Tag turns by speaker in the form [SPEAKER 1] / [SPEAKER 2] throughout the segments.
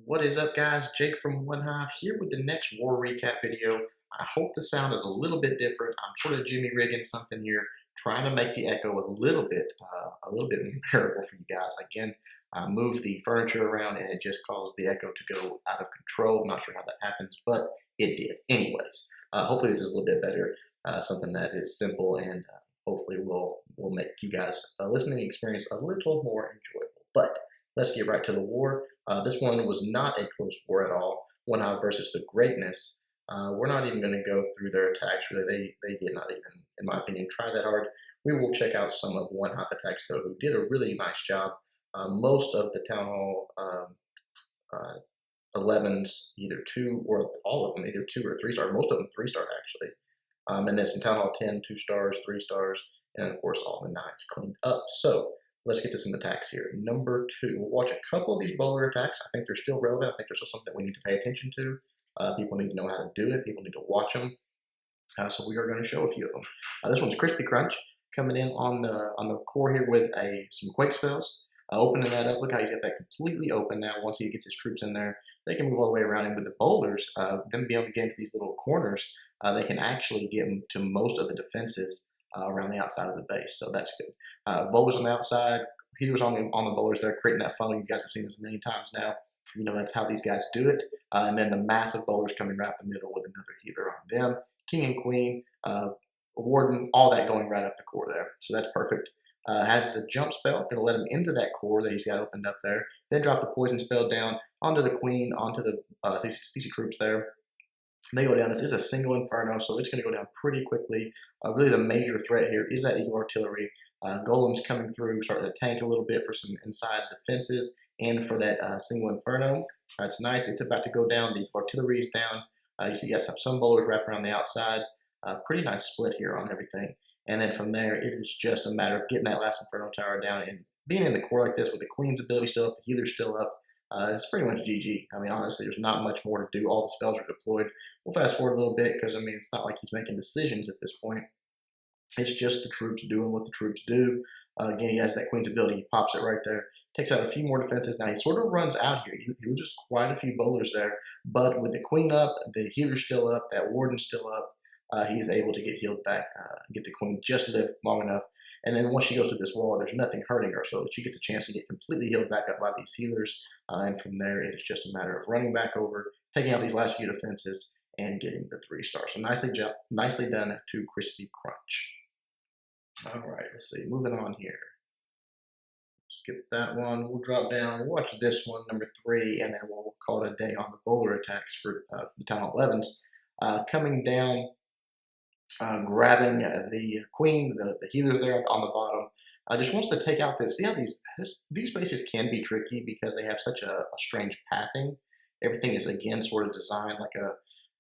[SPEAKER 1] What is up, guys? Jake from OneHive here with the next war recap video. I hope the sound is a little bit different. I'm sort of jimmy rigging something here, trying to make the echo a little bit bearable for you guys. Again, I moved the furniture around and it just caused the echo to go out of control. I'm not sure how that happens, but it did. Anyways, hopefully this is a little bit better. Something that is simple and hopefully will make you guys listening experience a little more enjoyable. But let's get right to the war. This one was not a close war at all. OneHive versus the Greatness. We're not even going to go through their attacks. Really, they did not even, in my opinion, try that hard. We will check out some of OneHive attacks though, who did a really nice job. Most of the Town Hall 11s, either 2 or all of them, either 2 or 3 star. Most of them 3-star actually. And then some Town Hall 10, 2 stars, 3 stars, and of course all the 9s cleaned up. So let's get to some attacks here. Number 2, we'll watch a couple of these bowler attacks. I think they're still relevant. I think they're still something that we need to pay attention to. People need to know how to do it. People need to watch them. So we are going to show a few of them. This one's Crispy Crunch coming in on the core here with some Quake spells. Opening that up. Look how he's got that completely open now. Once he gets his troops in there, they can move all the way around. And with the bowlers, them being able to get into these little corners, they can actually get to most of the defenses around the outside of the base. So that's good. Bowlers on the outside, healers on the bowlers there, creating that funnel. You guys have seen this a million times now. You know that's how these guys do it. And then the massive bowlers coming right up the middle with another healer on them. King and Queen, Warden, all that going right up the core there. So that's perfect. Has the jump spell, going to let him into that core that he's got opened up there. Then drop the poison spell down onto the Queen, onto the CC troops there. They go down. This is a single inferno, so it's going to go down pretty quickly. Really the major threat here is that Eagle Artillery. Golems coming through, starting to tank a little bit for some inside defenses and for that single inferno. That's nice. It's about to go down. The artillery's down. You see you guys have some bowlers wrapped around the outside. Pretty nice split here on everything. And then from there, it is just a matter of getting that last Inferno Tower down and being in the core like this with the Queen's ability still up, the healer's still up. It's pretty much GG. I mean, honestly, there's not much more to do. All the spells are deployed. We'll fast forward a little bit because, I mean, it's not like he's making decisions at this point. It's just the troops doing what the troops do. Again, he has that Queen's ability. He pops it right there. Takes out a few more defenses. Now, he sort of runs out here. He loses quite a few bowlers there. But with the Queen up, the healer's still up, that Warden's still up, he is able to get healed back, get the Queen just live long enough. And then once she goes through this wall, there's nothing hurting her, so she gets a chance to get completely healed back up by these healers. And from there, it is just a matter of running back over, taking out these last few defenses, and getting the 3 stars. So nicely done to Crispy Crunch. All right, let's see. Moving on here. Skip that one. We'll drop down. We'll watch this one, number 3, and then we'll call it a day on the bowler attacks for the Town Hall 11s. Coming down. Grabbing the Queen, the healers there on the bottom. Just wants to take out this. See how these bases can be tricky because they have such a strange pathing. Everything is, again, sort of designed like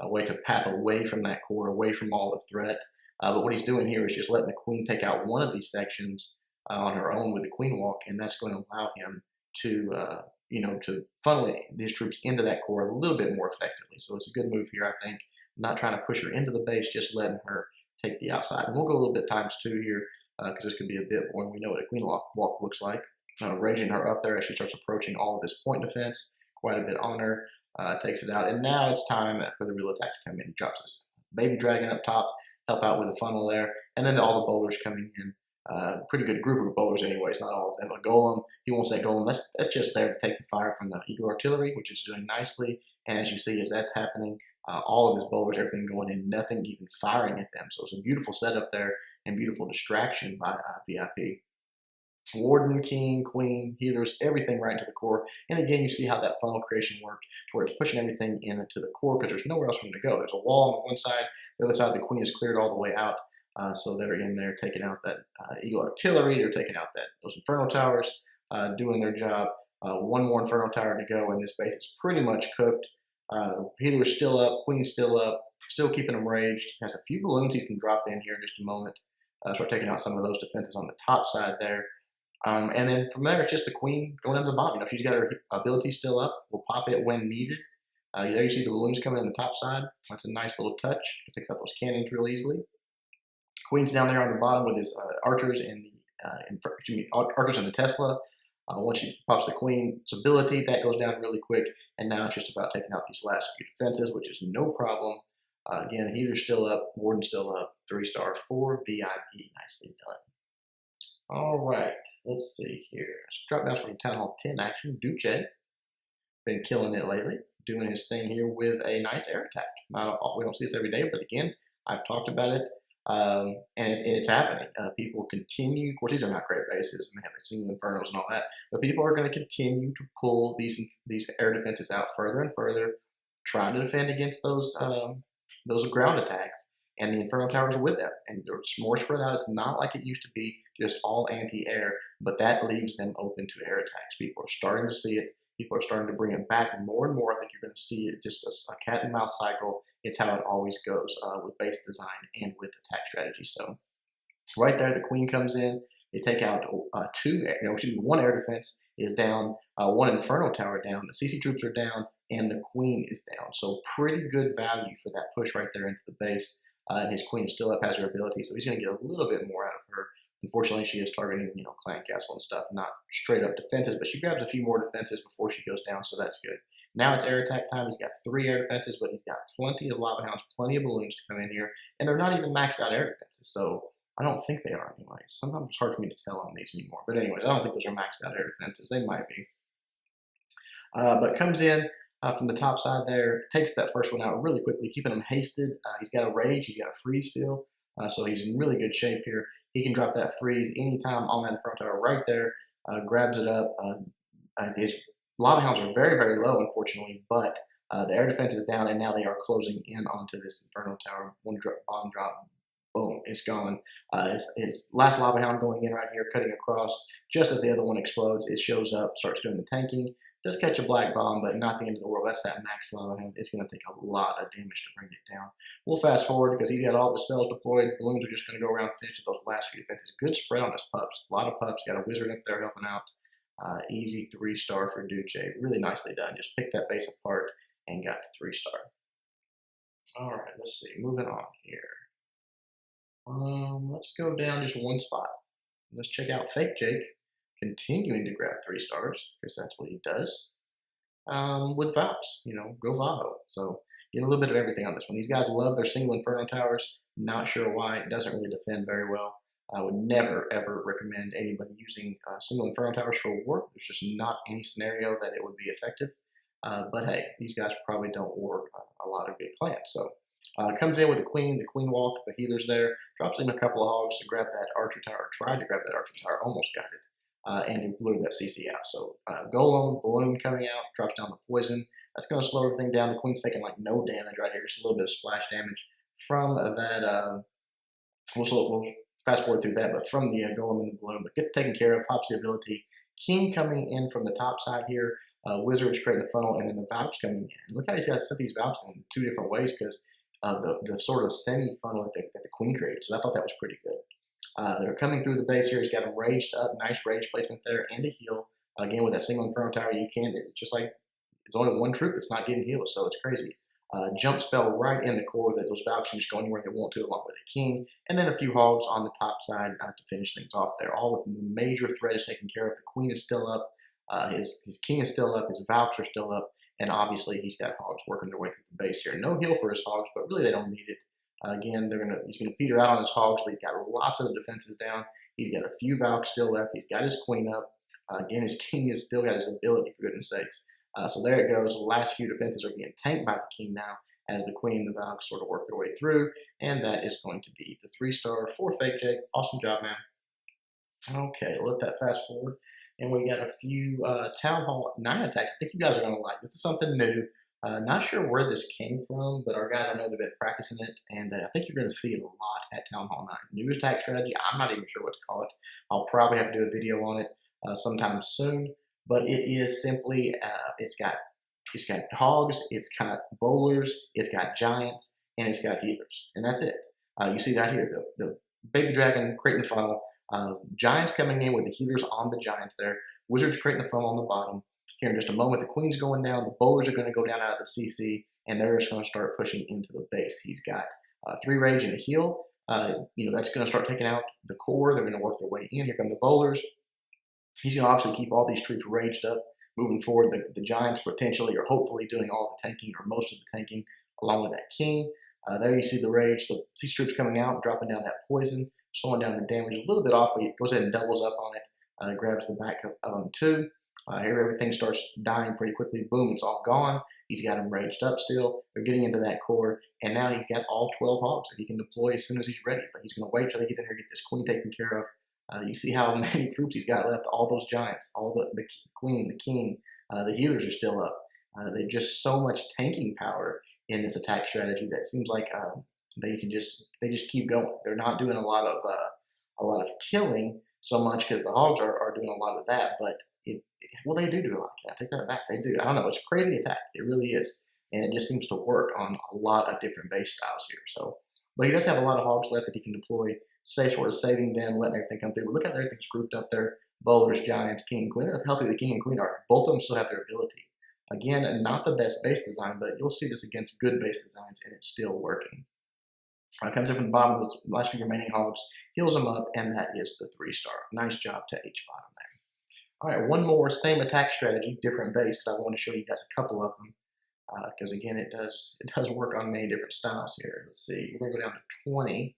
[SPEAKER 1] a way to path away from that core, away from all the threat. But what he's doing here is just letting the Queen take out one of these sections on her own with the Queen Walk, and that's going to allow him to, to funnel these troops into that core a little bit more effectively. So it's a good move here, I think. Not trying to push her into the base, just letting her take the outside. And we'll go a little bit times 2 here because this could be a bit boring. We know what a Queen Walk looks like. Raging her up there as she starts approaching all of this point defense. Quite a bit on her. Takes it out. And now it's time for the real attack to come in. He drops this baby dragon up top, help out with the funnel there. And then all the bowlers coming in. Pretty good group of bowlers anyways, not all of them. A golem, he wants that golem. That's just there to take the fire from the Eagle Artillery, which is doing nicely. And as you see, as that's happening, all of his bowlers, everything going in, nothing even firing at them. So it's a beautiful setup there and beautiful distraction by VIP. Warden, King, Queen, healers, everything right into the core. And again, you see how that funnel creation worked, to where it's pushing everything into the core because there's nowhere else for them to go. There's a wall on one side, the other side, the Queen is cleared all the way out. So they're in there taking out that Eagle Artillery. They're taking out those Inferno Towers, doing their job. One more Inferno Tower to go, and this base is pretty much cooked. Healer's still up, Queen's still up, still keeping them raged. Has a few balloons he can drop in here in just a moment. Start taking out some of those defenses on the top side there. And then from there, it's just the Queen going down to the bottom. She's got her ability still up. We'll pop it when needed. There you see the balloons coming in the top side. That's a nice little touch. It takes out those cannons real easily. Queen's down there on the bottom with his archers and archers in the Tesla. Once she pops the queen's ability, that goes down really quick, and now it's just about taking out these last few defenses, which is no problem. Again, the heater's still up, warden's still up, 3-star for VIP, nicely done. All right, let's see here. Let's drop down from Town Hall 10 action. Duce, been killing it lately, doing his thing here with a nice air attack. We don't see this every day, but again, I've talked about it, and it's happening. People continue, of course, these are not great bases, and they haven't seen infernos and all that, but people are going to continue to pull these air defenses out further and further, trying to defend against those ground attacks. And the Inferno Towers with them, and they're more spread out. It's not like it used to be just all anti-air, but that leaves them open to air attacks. People are starting to see it. People are starting to bring it back more and more. I think you're going to see it just a cat and mouse cycle. It's how it always goes with base design and with attack strategy. So right there, the queen comes in. They take out one air defense is down, one Inferno Tower down. The CC troops are down, and the queen is down. So pretty good value for that push right there into the base. And his queen is still up, has her ability, so he's going to get a little bit more out of her. Unfortunately, she is targeting, clan castle and stuff, not straight up defenses, but she grabs a few more defenses before she goes down, so that's good. Now it's air attack time. He's got 3 air defenses, but he's got plenty of lava hounds, plenty of balloons to come in here, and they're not even maxed out air defenses, so I don't think they are anyway. Sometimes it's hard for me to tell on these anymore, but anyways, I don't think those are maxed out air defenses. They might be. But comes in from the top side there, takes that first one out really quickly, keeping him hasted. He's got a rage, he's got a freeze still, so he's in really good shape here. He can drop that freeze anytime on that front tower right there, grabs it up. His lava hounds are very, very low, unfortunately, but the air defense is down, and now they are closing in onto this Inferno Tower. One bomb drop, boom, it's gone. His last lava hound going in right here, cutting across. Just as the other one explodes, it shows up, starts doing the tanking. Does catch a black bomb, but not the end of the world. That's that max lava hound. It's going to take a lot of damage to bring it down. We'll fast forward because he's got all the spells deployed. Balloons are just going to go around and finish those last few defenses. Good spread on his pups. A lot of pups. Got a wizard up there helping out. Easy 3-star for Duce. Really nicely done. Just picked that base apart and got the 3-star. All right, let's see. Moving on here. Let's go down just one spot. Let's check out Fake Jake, continuing to grab 3 stars because that's what he does. With Valks, go Vavo. So get a little bit of everything on this one. These guys love their single Inferno Towers. Not sure why. It doesn't really defend very well. I would never ever recommend anybody using single Inferno Towers for war. There's just not any scenario that it would be effective. But hey, these guys probably don't war a lot of good clans. So comes in with the queen walk, the healer's there, drops in a couple of hogs to grab that archer tower, tried to grab that archer tower, almost got it, and he blew that CC out. So golem, balloon coming out, drops down the poison. That's going to slow everything down. The queen's taking like no damage right here, just a little bit of splash damage from that. We'll fast forward through that, but from the golem and the balloon, but gets taken care of, pops the ability. King coming in from the top side here, wizards creating the funnel, and then the Valks coming in. Look how he's got to set these Valks in 2 different ways because the sort of semi-funnel that the queen created. So I thought that was pretty good. They're coming through the base here. He's got him raged up, nice rage placement there, and a heal. Again, with that single Inferno Tower, you can, just like, it's only one troop that's not getting healed, so it's crazy. Jump spell right in the core that those Valks can just go anywhere they want to, along with the king, and then a few hogs on the top side to finish things off there. All with major threat is taken care of. The queen is still up, his king is still up, his Valks are still up, and obviously he's got hogs working their way through the base here. No heal for his hogs, but really they don't need it. Again, he's gonna peter out on his hogs, but he's got lots of the defenses down. He's got a few Valks still left. He's got his queen up. Again, his king has still got his ability, for goodness sakes. So there it goes. The last few defenses are being tanked by the king now as the queen and the Valks sort of work their way through. And that is going to be the 3-star for Fake Jake. Awesome job, man. Okay, let that fast forward. And we got a few Town Hall 9 attacks. I think you guys are going to like. This is something new. Not sure where this came from, but our guys, I know they've been practicing it. And I think you're going to see it a lot at Town Hall 9. New attack strategy. I'm not even sure what to call it. I'll probably have to do a video on it sometime soon. But it is simply, it's got hogs, it's got bowlers, it's got giants, and it's got healers. And that's it. You see that here, the baby dragon creating the funnel, giants coming in with the healers on the giants there, wizards creating the funnel on the bottom. Here in just a moment, the queen's going down, the bowlers are going to go down out of the CC, and they're just going to start pushing into the base. He's got 3 rage and a heal. That's going to start taking out the core. They're going to work their way in. Here come the bowlers. He's going to obviously keep all these troops raged up, moving forward. The Giants potentially or hopefully doing all the tanking or most of the tanking along with that king. There you see the rage. These troops coming out, dropping down that poison, slowing down the damage a little bit off. He goes ahead and doubles up on it, grabs the back of them too. Here everything starts dying pretty quickly. Boom, it's all gone. He's got them raged up still. They're getting into that core, and now he's got all 12 hogs that he can deploy as soon as he's ready. But he's going to wait till they get in here and get this queen taken care of. You see how many troops he's got left. All those giants, all the queen, the king, the healers are still up. They've just so much tanking power in this attack strategy that seems like they just keep going. They're not doing a lot of killing so much because the hogs are doing a lot of that. But well, they do a lot. I take that back. They do. I don't know. It's a crazy attack. It really is, and it just seems to work on a lot of different base styles here. So, but he does have a lot of hogs left that he can deploy. Sort of saving them, letting everything come through. But look at everything's grouped up there. Bowlers, giants, king, queen. Look how healthy the king and queen are. Both of them still have their ability. Again, not the best base design, but you'll see this against good base designs, and it's still working. Comes in from the bottom of those last few remaining hogs, heals them up, and that is the 3-star. Nice job to H bottom there. All right, one more, same attack strategy, different base, because I want to show you guys a couple of them. Because again, it does work on many different styles here. Let's see, we're gonna go down to 20.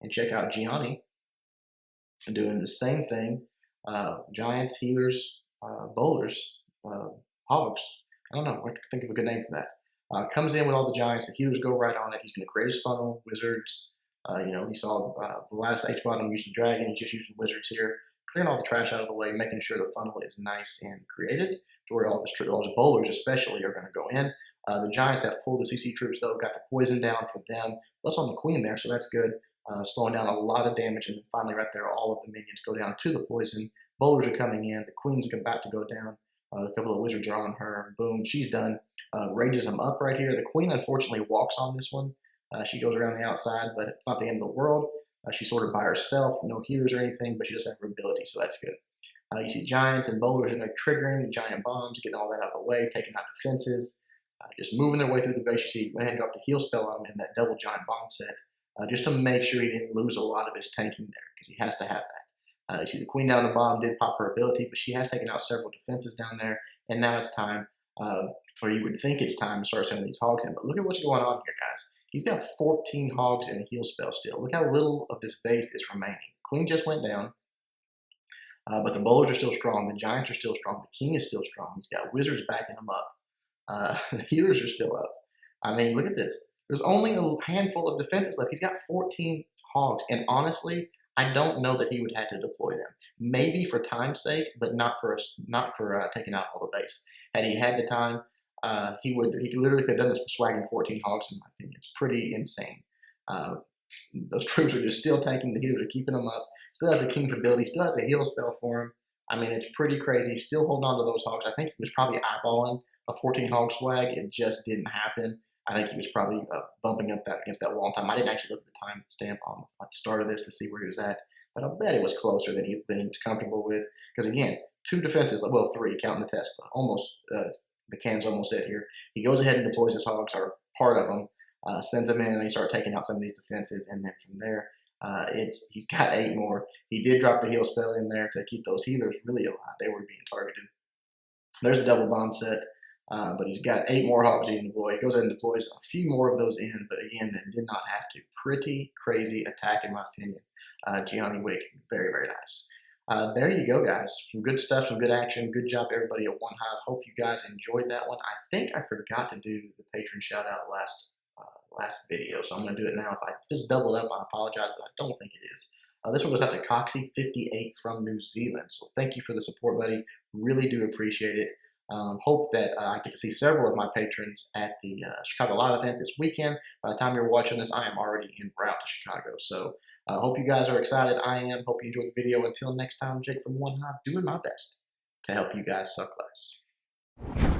[SPEAKER 1] And check out Gianni doing the same thing. Giants, healers, bowlers, hogs. I don't know what to think of a good name for that. Comes in with all the giants. The healers go right on it. He's going to create his funnel, wizards. You saw the last H bottom used the dragon. He's just using wizards here, clearing all the trash out of the way, making sure the funnel is nice and created to where all his bowlers especially are going to go in. The giants have pulled the CC troops though, got the poison down for them. Plus on the queen there, so that's good. Slowing down a lot of damage, and then finally right there, all of the minions go down to the poison. Bowlers are coming in. The queen's about to go down. A couple of wizards are on her. Boom, she's done. Rages them up right here. The queen, unfortunately, walks on this one. She goes around the outside, but it's not the end of the world. She's sort of by herself, no healers or anything, but she does have her ability, so that's good. You see giants and bowlers in there triggering the giant bombs, getting all that out of the way, taking out defenses, just moving their way through the base. You see, went ahead and dropped a heal spell on him in that double giant bomb set. Just to make sure he didn't lose a lot of his tanking there, because he has to have that. You see the queen down the bottom did pop her ability, but she has taken out several defenses down there, and now it's time, or you would think it's time to start sending these hogs in, but look at what's going on here, guys. He's got 14 hogs and a heal spell still. Look how little of this base is remaining. Queen just went down, but the bowlers are still strong, the giants are still strong, the king is still strong, he's got wizards backing him up, the healers are still up. I mean, look at this. There's only a handful of defenses left. He's got 14 hogs, and honestly, I don't know that he would have to deploy them. Maybe for time's sake, but not for taking out all the base. Had he had the time, he literally could have done this with swagging 14 hogs. In my opinion, it's pretty insane. Those troops are just still tanking. The healers are keeping them up. Still has the king's ability. Still has a heal spell for him. I mean, it's pretty crazy. Still holding on to those hogs. I think he was probably eyeballing a 14 hog swag. It just didn't happen. I think he was probably bumping up against that wall in time. I didn't actually look at the time stamp at the start of this to see where he was at, but I bet it was closer than he was comfortable with. Because again, 2 defenses, well, 3, counting the Tesla. Almost, the can's almost dead here. He goes ahead and deploys his hogs, or part of them, sends them in, and he starts taking out some of these defenses, and then from there, he's got 8 more. He did drop the heal spell in there to keep those healers really alive. They were being targeted. There's a double bomb set. But he's got 8 more hogs he can deploy. He goes ahead and deploys a few more of those in, but again, it did not have to. Pretty crazy attack, in my opinion. Gianni Wick, very, very nice. There you go, guys. Some good stuff, some good action. Good job to everybody at OneHive. Hope you guys enjoyed that one. I think I forgot to do the patron shout out last video, so I'm going to do it now. If I just doubled up, I apologize, but I don't think it is. This one goes out to Coxie58 from New Zealand. So thank you for the support, buddy. Really do appreciate it. Hope that I get to see several of my patrons at the Chicago Live event this weekend. By the time you're watching this, I am already en route to Chicago. So I hope you guys are excited. I am. Hope you enjoyed the video. Until next time, Jake from OneHive, doing my best to help you guys suck less.